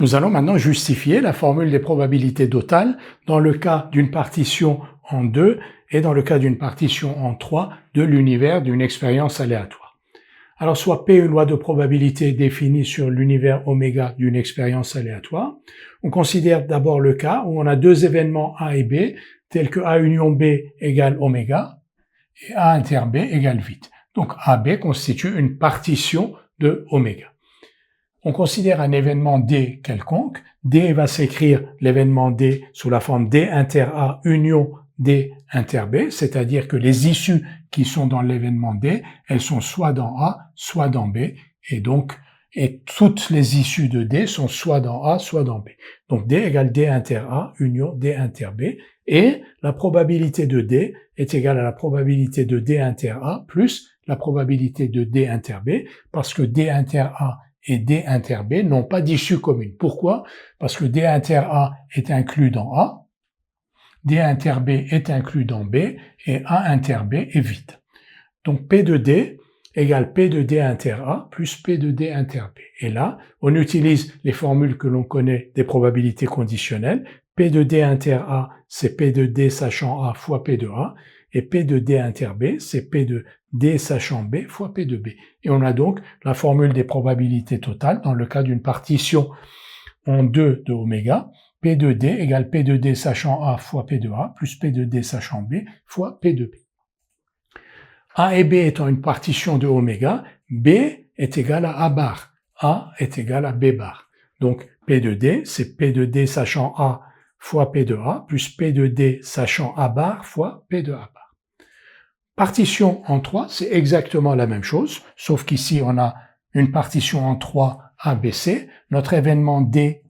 Nous allons maintenant justifier la formule des probabilités totales dans le cas d'une partition en 2 et dans le cas d'une partition en 3 de l'univers d'une expérience aléatoire. Alors soit P une loi de probabilité définie sur l'univers oméga d'une expérience aléatoire. On considère d'abord le cas où on a deux événements A et B tels que A union B égale oméga et A inter B égale vide. Donc AB constitue une partition de oméga. On considère un événement D quelconque. D va s'écrire l'événement D sous la forme D inter A union D inter B, c'est-à-dire que les issues qui sont dans l'événement D, elles sont soit dans A, soit dans B, et toutes les issues de D sont soit dans A, soit dans B. Donc D égale D inter A union D inter B, et la probabilité de D est égale à la probabilité de D inter A plus la probabilité de D inter B, parce que D inter A et D inter B n'ont pas d'issue commune. Pourquoi? Parce que D inter A est inclus dans A, D inter B est inclus dans B, et A inter B est vide. Donc P de D égale P de D inter A plus P de D inter B. Et là, on utilise les formules que l'on connaît des probabilités conditionnelles. P de D inter A, c'est P de D sachant A fois P de A, et P de D inter B, c'est P de D sachant B fois P de B. Et on a donc la formule des probabilités totales dans le cas d'une partition en 2 de oméga. P de D égale P de D sachant A fois P de A plus P de D sachant B fois P de B. A et B étant une partition de oméga, B est égal à A bar, A est égal à B bar. Donc P de D, c'est P de D sachant A fois P de A plus P de D sachant A bar fois P de A bar. Partition en 3, c'est exactement la même chose, sauf qu'ici on a une partition en 3 ABC. Notre événement D,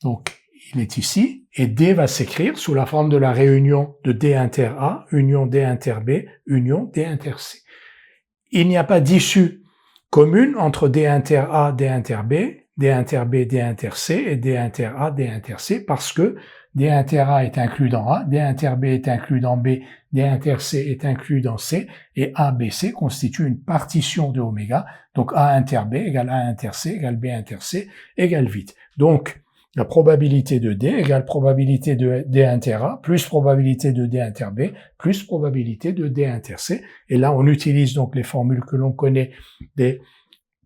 donc il est ici, et D va s'écrire sous la forme de la réunion de D inter A, union D inter B, union D inter C. Il n'y a pas d'issue commune entre D inter A, D inter B, D inter B, D inter C et D inter A, D inter C parce que D inter A est inclus dans A, D inter B est inclus dans B, D inter C est inclus dans C, et A, B, C constitue une partition de oméga, donc A inter B égale A inter C égale B inter C égale vide. Donc, la probabilité de D égale probabilité de D inter A plus probabilité de D inter B plus probabilité de D inter C. Et là, on utilise donc les formules que l'on connaît des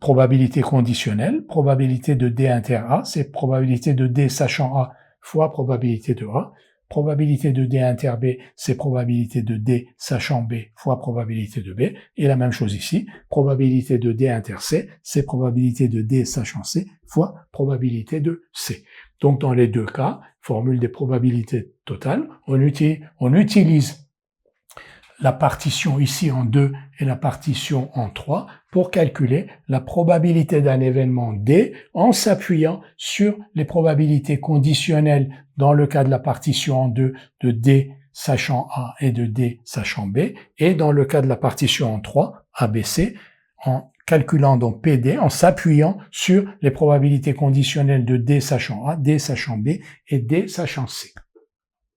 probabilités conditionnelles. Probabilité de D inter A, c'est probabilité de D sachant A fois probabilité de A. Probabilité de D inter B, c'est probabilité de D sachant B fois probabilité de B. Et la même chose ici, probabilité de D inter C, c'est probabilité de D sachant C fois probabilité de C. Donc dans les deux cas, formule des probabilités totales, on utilise la partition ici en 2 et la partition en 3 pour calculer la probabilité d'un événement D en s'appuyant sur les probabilités conditionnelles dans le cas de la partition en 2 de D sachant A et de D sachant B, et dans le cas de la partition en 3, ABC, en calculant donc PD en s'appuyant sur les probabilités conditionnelles de D sachant A, D sachant B et D sachant C.